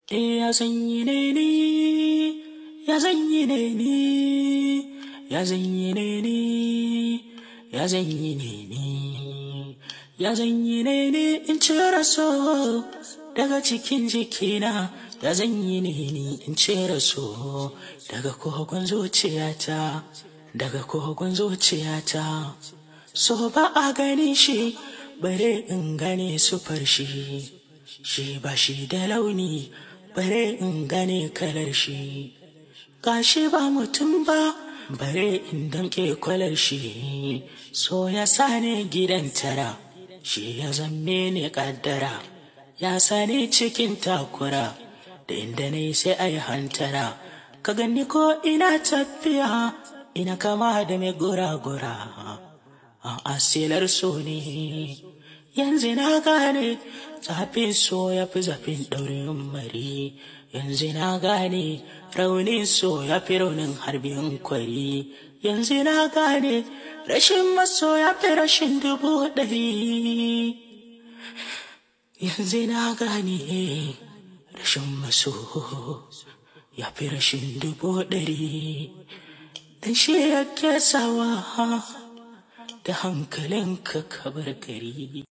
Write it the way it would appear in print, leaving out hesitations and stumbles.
Ya zanyi ne ni, ya zanyi ne ni, ya zanyi ne ni, ya zanyi ne ni, ya zanyi ne ni in cire so daga cikin jikina, ya zanyi ne ni in cire so daga kogon zuciyata, daga kogon zuciyata. So ba a gani shi bare in gane sufar shi, shi ba shi da launi bare in gane kalar shi, gashi ba mutum ba bare in damke kwalar shi. So ya sani gidan tara, shi ya zamme ne kaddara, ya sani cikin takura, da inda ne sai ai hantara. Ka gani ko ina tafiya ina kama da mai gura-gura, a asilar so ne yanzu na gane. Zafin so ya fi zafin ɗaurin mari, yanzu na gane. Raunin so ya fi raunin harbin kwari, yanzu na gane. Rashin maso ya fi rashin 100,000, yanzu na gane. Rashin maso ya fi rashin 100,000, dan shi yake sawa da hankalinka ka bar gari.